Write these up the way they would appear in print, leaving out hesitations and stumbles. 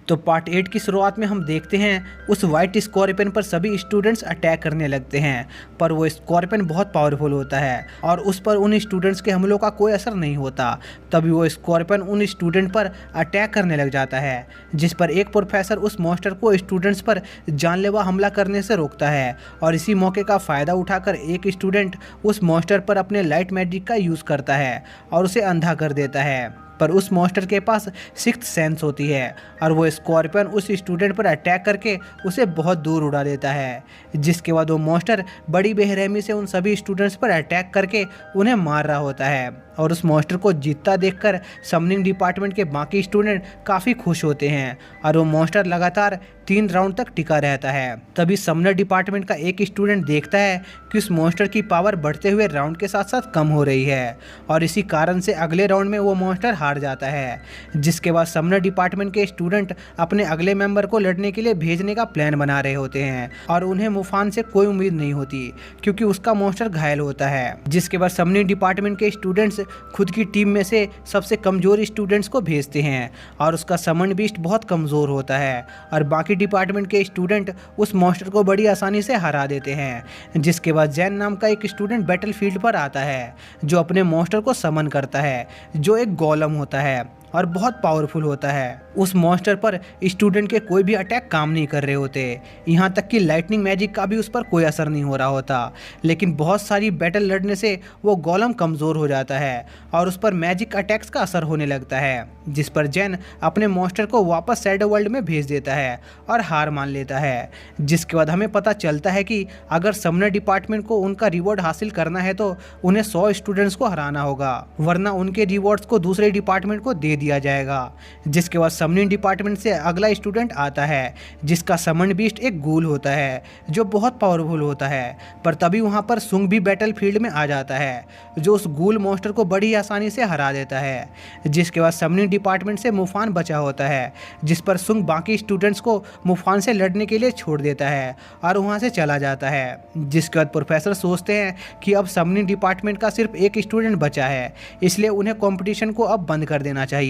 तो पार्ट 8 की शुरुआत में हम देखते हैं उस वाइट स्कॉर्पियन पर सभी स्टूडेंट्स अटैक करने लगते हैं, पर वो स्कॉर्पियन बहुत पावरफुल होता है और उस पर उन स्टूडेंट्स के हमलों का कोई असर नहीं होता। तभी वो स्कॉर्पियन उन स्टूडेंट पर अटैक करने लग जाता है, जिस पर एक प्रोफेसर उस मॉन्स्टर को स्टूडेंट्स पर जानलेवा हमला करने से रोकता है और इसी मौके का फ़ायदा उठाकर एक स्टूडेंट उस मॉन्स्टर पर अपने लाइट मैजिक का यूज़ करता है और उसे अंधा कर देता है। पर उस मॉन्स्टर के पास सिक्स्थ सेंस होती है और वो स्कॉर्पियन उस स्टूडेंट पर अटैक करके उसे बहुत दूर उड़ा देता है, जिसके बाद वो मॉन्स्टर बड़ी बेरहमी से उन सभी स्टूडेंट्स पर अटैक करके उन्हें मार रहा होता है। और उस मॉन्स्टर को जीतता देखकर समनिंग डिपार्टमेंट के बाकी स्टूडेंट काफ़ी खुश होते हैं और वो मॉन्स्टर लगातार 3 राउंड तक टिका रहता है। तभी समनर डिपार्टमेंट का एक स्टूडेंट देखता है कि उस मॉन्स्टर की पावर बढ़ते हुए राउंड के साथ साथ कम हो रही है और इसी कारण से अगले राउंड में वो मॉन्स्टर हार जाता है, जिसके बाद समनर डिपार्टमेंट के स्टूडेंट अपने अगले मेंबर को लड़ने के लिए भेजने का प्लान बना रहे होते हैं और उन्हें मुफान से कोई उम्मीद नहीं होती क्योंकि उसका मॉन्स्टर घायल होता है। जिसके बाद समनिंग डिपार्टमेंट के स्टूडेंट्स खुद की टीम में से सबसे कमजोर स्टूडेंट्स को भेजते हैं और उसका समन बीस्ट बहुत कमज़ोर होता है और बाकी डिपार्टमेंट के स्टूडेंट उस मॉन्स्टर को बड़ी आसानी से हरा देते हैं। जिसके बाद जैन नाम का एक स्टूडेंट बैटलफील्ड पर आता है जो अपने मॉन्स्टर को समन करता है, जो एक गोलम होता है और बहुत पावरफुल होता है। उस मॉन्स्टर पर स्टूडेंट के कोई भी अटैक काम नहीं कर रहे होते, यहाँ तक कि लाइटनिंग मैजिक का भी उस पर कोई असर नहीं हो रहा होता, लेकिन बहुत सारी बैटल लड़ने से वो गोलम कमज़ोर हो जाता है और उस पर मैजिक अटैक्स का असर होने लगता है, जिस पर जैन अपने मॉन्स्टर को वापस शैडो वर्ल्ड में भेज देता है और हार मान लेता है। जिसके बाद हमें पता चलता है कि अगर समनर डिपार्टमेंट को उनका रिवॉर्ड हासिल करना है तो उन्हें 100 स्टूडेंट्स को हराना होगा, वरना उनके रिवॉर्ड्स को दूसरे डिपार्टमेंट को दे दिया जाएगा। जिसके बाद समनिंग डिपार्टमेंट से अगला स्टूडेंट आता है जिसका समन बीस्ट एक गूल होता है जो बहुत पावरफुल होता है, पर तभी वहां पर सुंग भी बैटलफील्ड में आ जाता है जो उस गूल मॉन्स्टर को बड़ी आसानी से हरा देता है। जिसके बाद समनिंग डिपार्टमेंट से मुफान बचा होता है, जिस पर सुंग बाकी स्टूडेंट्स को मुफान से लड़ने के लिए छोड़ देता है और वहां से चला जाता है। जिसके बाद प्रोफेसर सोचते हैं कि अब समनिंग डिपार्टमेंट का सिर्फ एक स्टूडेंट बचा है, इसलिए उन्हें कंपटीशन को अब बंद कर देना चाहिए,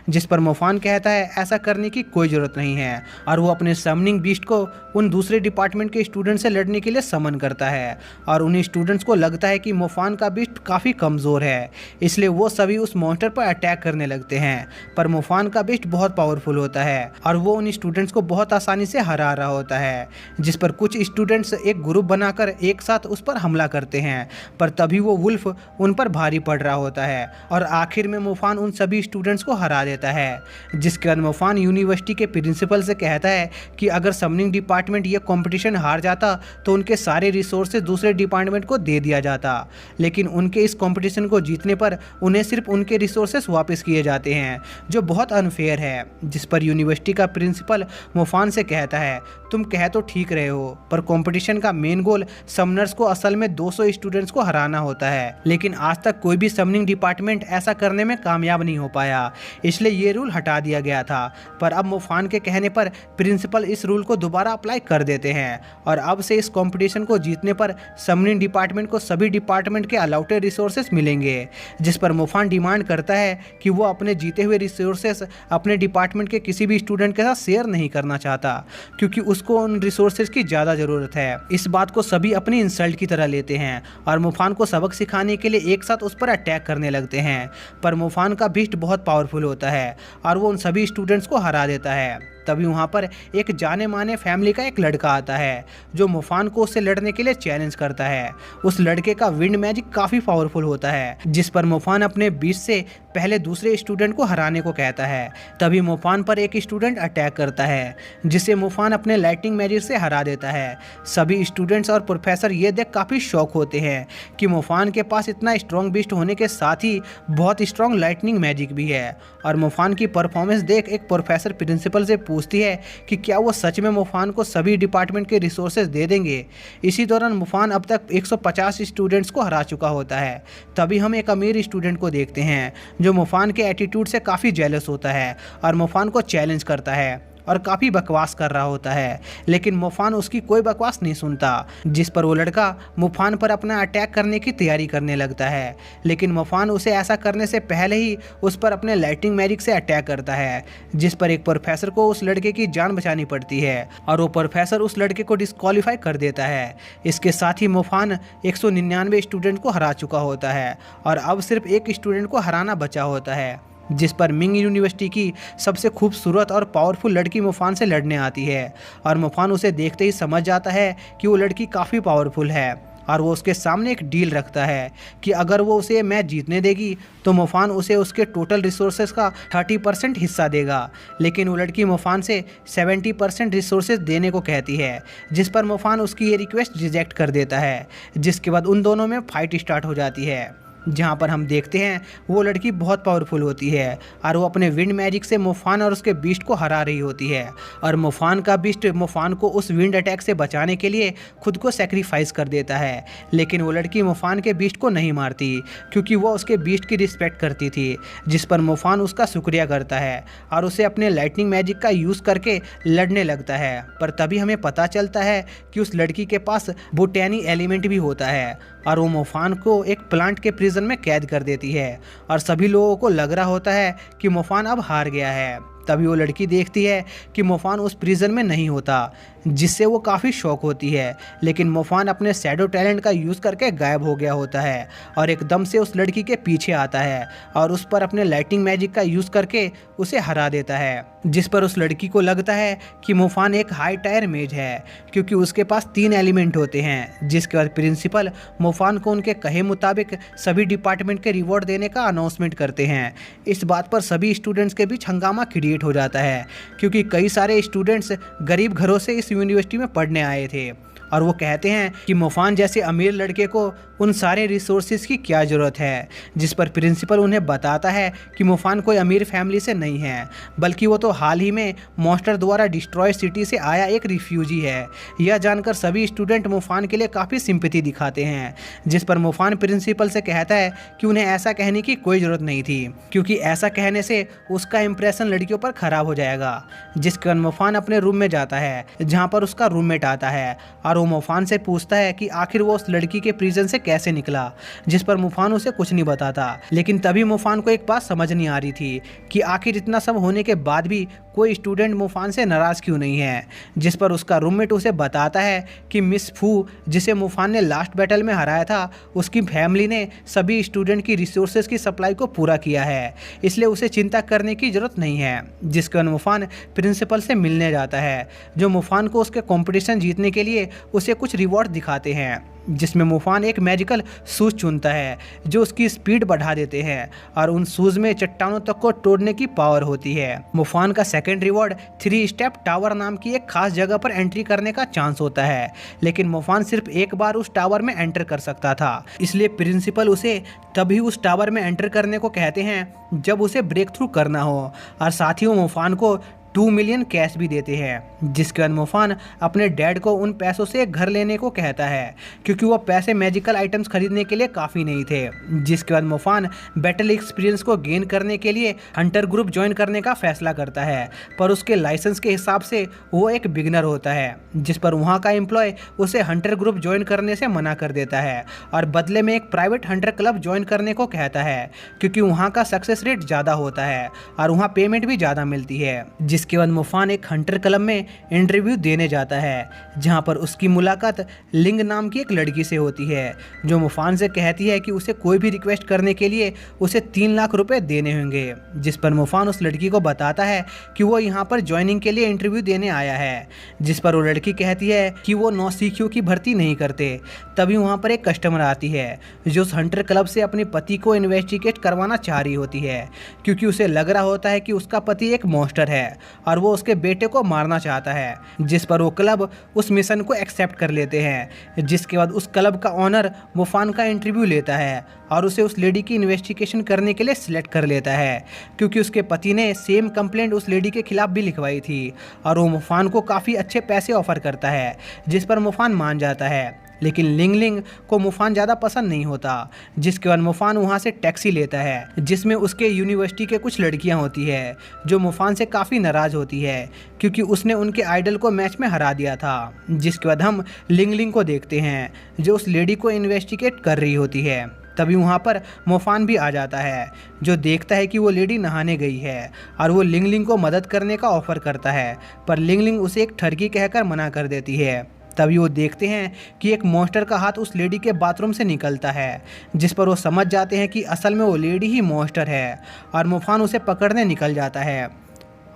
जिस पर मुफान कहता है ऐसा करने की कोई ज़रूरत नहीं है और वो अपने समनिंग बीस्ट को उन दूसरे डिपार्टमेंट के स्टूडेंट से लड़ने के लिए समन करता है और उन स्टूडेंट्स को लगता है कि मुफान का बीस्ट काफ़ी कमज़ोर है, इसलिए वो सभी उस मॉन्स्टर पर अटैक करने लगते हैं। पर मुफान का बीस्ट बहुत पावरफुल होता है और वो उन स्टूडेंट्स को बहुत आसानी से हरा रहा होता है, जिस पर कुछ स्टूडेंट्स एक ग्रुप बनाकर एक साथ उस पर हमला करते हैं, पर तभी वो वुल्फ उन पर भारी पड़ रहा होता है और आखिर में मुफान उन सभी स्टूडेंट्स को हरा देता है। जिसके बाद मुफान यूनिवर्सिटी के प्रिंसिपल से कहता है कि अगर समनिंग डिपार्टमेंट ये कंपटीशन हार जाता तो उनके सारे रिसोर्सेज दूसरे डिपार्टमेंट को दे दिया जाता, लेकिन उनके इस कंपटीशन को जीतने पर उन्हें सिर्फ उनके रिसोर्सेज वापस किए जाते हैं, जो बहुत अनफेयर है। जिस पर यूनिवर्सिटी का प्रिंसिपल मुफान से कहता है तुम कह तो ठीक रहे हो, पर कंपटीशन का मेन गोल समनर्स को असल में 200 स्टूडेंट्स को हराना होता है, लेकिन आज तक कोई भी समनिंग डिपार्टमेंट ऐसा करने में कामयाब नहीं हो पाया, इसलिए ये रूल हटा दिया गया था। पर अब मुफान के कहने पर प्रिंसिपल इस रूल को दोबारा अप्लाई कर देते हैं और अब से इस कंपटीशन को जीतने पर समनिंग डिपार्टमेंट को सभी डिपार्टमेंट के अलाउटेड रिसोर्सेज मिलेंगे। जिस पर मुफान डिमांड करता है कि वो अपने जीते हुए रिसोर्सेज अपने डिपार्टमेंट के किसी भी स्टूडेंट के साथ शेयर नहीं करना चाहता, क्योंकि उसको उन रिसोर्सेज की ज़्यादा ज़रूरत है। इस बात को सभी अपनी इंसल्ट की तरह लेते हैं और मुफान को सबक सिखाने के लिए एक साथ उस पर अटैक करने लगते हैं, पर मुफान का बीस्ट बहुत पावरफुल होता है और वो उन सभी स्टूडेंट्स को हरा देता है। तभी वहाँ पर एक जाने माने फैमिली का एक लड़का आता है जो मुफान को उससे लड़ने के लिए चैलेंज करता है। उस लड़के का विंड मैजिक काफ़ी पावरफुल होता है, जिस पर मुफान अपने बीच से पहले दूसरे स्टूडेंट को हराने को कहता है। तभी मुफान पर एक स्टूडेंट अटैक करता है जिसे मुफान अपने लाइटनिंग मैजिक से हरा देता है। सभी स्टूडेंट्स और प्रोफेसर ये देख काफ़ी शॉक होते हैं कि मुफान के पास इतना स्ट्रॉन्ग बीस्ट होने के साथ ही बहुत स्ट्रॉन्ग लाइटनिंग मैजिक भी है। और मुफान की परफॉर्मेंस देख एक प्रोफेसर प्रिंसिपल से पूछती है कि क्या वो सच में मुफान को सभी डिपार्टमेंट के रिसोर्सेज दे देंगे। इसी दौरान मुफान अब तक 150 स्टूडेंट्स को हरा चुका होता है। तभी हम एक अमीर स्टूडेंट को देखते हैं जो मुफान के एटीट्यूड से काफ़ी जेलस होता है और मुफान को चैलेंज करता है और काफ़ी बकवास कर रहा होता है, लेकिन मुफान उसकी कोई बकवास नहीं सुनता, जिस पर वो लड़का मुफान पर अपना अटैक करने की तैयारी करने लगता है। लेकिन मुफान उसे ऐसा करने से पहले ही उस पर अपने लाइटिंग मैजिक से अटैक करता है, जिस पर एक प्रोफेसर को उस लड़के की जान बचानी पड़ती है और वो प्रोफेसर उस लड़के को डिस्क्वालीफाई कर देता है। इसके साथ ही मुफान 199 स्टूडेंट को हरा चुका होता है और अब सिर्फ एक स्टूडेंट को हराना बचा होता है, जिस पर मिंग यूनिवर्सिटी की सबसे खूबसूरत और पावरफुल लड़की मुफान से लड़ने आती है। और मुफान उसे देखते ही समझ जाता है कि वो लड़की काफ़ी पावरफुल है और वो उसके सामने एक डील रखता है कि अगर वो उसे मैच जीतने देगी तो मुफान उसे उसके टोटल रिसोर्सेज का 30% हिस्सा देगा। लेकिन वो लड़की मुफान से 70% रिसोर्सेज देने को कहती है, जिस पर मुफान उसकी ये रिक्वेस्ट रिजेक्ट कर देता है। जिसके बाद उन दोनों में फाइट स्टार्ट हो जाती है, जहाँ पर हम देखते हैं वो लड़की बहुत पावरफुल होती है और वो अपने विंड मैजिक से मुफान और उसके बीस्ट को हरा रही होती है। और मुफान का बीस्ट मुफान को उस विंड अटैक से बचाने के लिए खुद को सेक्रीफाइस कर देता है। लेकिन वो लड़की मुफान के बीस्ट को नहीं मारती, क्योंकि वो उसके बीस्ट की रिस्पेक्ट करती थी, जिस पर मुफान उसका शुक्रिया करता है और उसे अपने लाइटनिंग मैजिक का यूज़ करके लड़ने लगता है। पर तभी हमें पता चलता है कि उस लड़की के पास बोटैनी एलिमेंट भी होता है और वो मुफान को एक प्लांट के प्रिजन में कैद कर देती है और सभी लोगों को लग रहा होता है कि मुफान अब हार गया है। तभी वो लड़की देखती है कि मुफान उस प्रिजन में नहीं होता, जिससे वो काफ़ी शॉक होती है। लेकिन मुफान अपने शैडो टैलेंट का यूज़ करके गायब हो गया होता है और एकदम से उस लड़की के पीछे आता है और उस पर अपने लाइटिंग मैजिक का यूज़ करके उसे हरा देता है, जिस पर उस लड़की को लगता है कि मुफान एक हाई टायर मेज है, क्योंकि उसके पास 3 एलिमेंट होते हैं। जिसके बाद प्रिंसिपल मुफान को उनके कहे मुताबिक सभी डिपार्टमेंट के रिवॉर्ड देने का अनाउंसमेंट करते हैं। इस बात पर सभी स्टूडेंट्स के बीच हंगामा क्रिएट हो जाता है, क्योंकि कई सारे स्टूडेंट्स गरीब घरों से इस यूनिवर्सिटी में पढ़ने आए थे और वो कहते हैं कि मुफान जैसे अमीर लड़के को उन सारे रिसोर्सेज की क्या ज़रूरत है। जिस पर प्रिंसिपल उन्हें बताता है कि मुफान कोई अमीर फैमिली से नहीं है, बल्कि वो तो हाल ही में मॉन्स्टर द्वारा डिस्ट्रॉय सिटी से आया एक रिफ्यूजी है। यह जानकर सभी स्टूडेंट मुफान के लिए काफ़ी सिंपैथी दिखाते हैं, जिस पर मुफान प्रिंसिपल से कहता है कि उन्हें ऐसा कहने की कोई ज़रूरत नहीं थी, क्योंकि ऐसा कहने से उसका इंप्रेशन लड़कियों पर ख़राब हो जाएगा। जिसके बाद मुफान अपने रूम में जाता है, जहाँ पर उसका रूममेट आता है और वो मुफान से पूछता है कि आखिर वो उस लड़की के प्रिजन से कैसे निकला, जिस पर मुफान उसे कुछ नहीं बताता। लेकिन तभी मुफान को एक बात समझ नहीं आ रही थी कि आखिर इतना सब होने के बाद भी कोई स्टूडेंट मुफान से नाराज़ क्यों नहीं है। जिस पर उसका रूममेट उसे बताता है कि मिस फू, जिसे मुफान ने लास्ट बैटल में हराया था, उसकी फैमिली ने सभी स्टूडेंट की रिसोर्सेज की सप्लाई को पूरा किया है, इसलिए उसे चिंता करने की ज़रूरत नहीं है। जिसके बाद मुफान प्रिंसिपल से मिलने जाता है, जो मुफान को उसके कंपटीशन जीतने के लिए उसे कुछ रिवॉर्ड दिखाते हैं, जिसमें मुफान एक मैजिकल शूज़ चुनता है जो उसकी स्पीड बढ़ा देते हैं और उन शूज़ में चट्टानों तक को तोड़ने की पावर होती है। मुफान का सेकंड रिवॉर्ड 3 स्टेप टावर नाम की एक खास जगह पर एंट्री करने का चांस होता है, लेकिन मुफान सिर्फ एक बार उस टावर में एंटर कर सकता था, इसलिए प्रिंसिपल उसे तभी उस टावर में एंटर करने को कहते हैं जब उसे ब्रेक थ्रू करना हो, और साथ ही वो मुफान को 2 मिलियन कैश भी देते हैं। जिसके बाद मुफान अपने डैड को उन पैसों से एक घर लेने को कहता है, क्योंकि वो पैसे मैजिकल आइटम्स खरीदने के लिए काफ़ी नहीं थे। जिसके बाद मुफान बैटल एक्सपीरियंस को गेन करने के लिए हंटर ग्रुप ज्वाइन करने का फैसला करता है, पर उसके लाइसेंस के हिसाब से वो एक बिगनर होता है, जिस पर वहाँ का एम्प्लॉय उसे हंटर ग्रुप ज्वाइन करने से मना कर देता है और बदले में एक प्राइवेट हंटर क्लब ज्वाइन करने को कहता है, क्योंकि वहाँ का सक्सेस रेट ज़्यादा होता है और वहाँ पेमेंट भी ज़्यादा मिलती है। जिसके बाद मुफान एक हंटर क्लब में इंटरव्यू देने जाता है, जहां पर उसकी मुलाकात लिंग नाम की एक लड़की से होती है, जो मुफान से कहती है कि उसे कोई भी रिक्वेस्ट करने के लिए उसे 3 लाख रुपए देने होंगे। जिस पर मुफान उस लड़की को बताता है कि वो यहाँ पर ज्वाइनिंग के लिए इंटरव्यू देने आया है, जिस पर वो लड़की कहती है कि वो नौसिखियों की भर्ती नहीं करते। तभी वहाँ पर एक कस्टमर आती है जो उस हंटर क्लब से अपने पति को इन्वेस्टिगेट करवाना चाह रही होती है, क्योंकि उसे लग रहा होता है कि उसका पति एक मॉन्स्टर है और वो उसके बेटे को मारना चाहता है। जिस पर वो क्लब उस मिशन को एक्सेप्ट कर लेते हैं। जिसके बाद उस क्लब का ऑनर मुफान का इंटरव्यू लेता है और उसे उस लेडी की इन्वेस्टिगेशन करने के लिए सिलेक्ट कर लेता है, क्योंकि उसके पति ने सेम कंप्लेंट उस लेडी के खिलाफ भी लिखवाई थी और वो मुफान को काफ़ी अच्छे पैसे ऑफर करता है, जिस पर मुफान मान जाता है। लेकिन लिंग लिंग को मुफान ज़्यादा पसंद नहीं होता, जिसके बाद मुफान वहाँ से टैक्सी लेता है जिसमें उसके यूनिवर्सिटी के कुछ लड़कियाँ होती है जो मुफान से काफ़ी नाराज़ होती है क्योंकि उसने उनके आइडल को मैच में हरा दिया था। जिसके बाद हम लिंग लिंग को देखते हैं जो उस लेडी को इन्वेस्टिगेट कर रही होती है। तभी वहाँ पर मुफान भी आ जाता है जो देखता है कि वो लेडी नहाने गई है और वो लिंग लिंग को मदद करने का ऑफ़र करता है, पर लिंग लिंग उसे एक ठरकी कहकर मना कर देती है। तभी वो देखते हैं कि एक मॉन्स्टर का हाथ उस लेडी के बाथरूम से निकलता है, जिस पर वो समझ जाते हैं कि असल में वो लेडी ही मॉन्स्टर है और मुफान उसे पकड़ने निकल जाता है।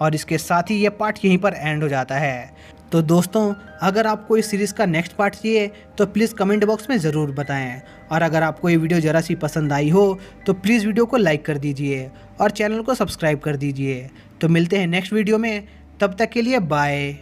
और इसके साथ ही ये पार्ट यहीं पर एंड हो जाता है। तो दोस्तों, अगर आपको इस सीरीज़ का नेक्स्ट पार्ट चाहिए तो प्लीज़ कमेंट बॉक्स में ज़रूर बताएं, और अगर आपको ये वीडियो ज़रा सी पसंद आई हो तो प्लीज़ वीडियो को लाइक कर दीजिए और चैनल को सब्सक्राइब कर दीजिए। तो मिलते हैं नेक्स्ट वीडियो में, तब तक के लिए बाय।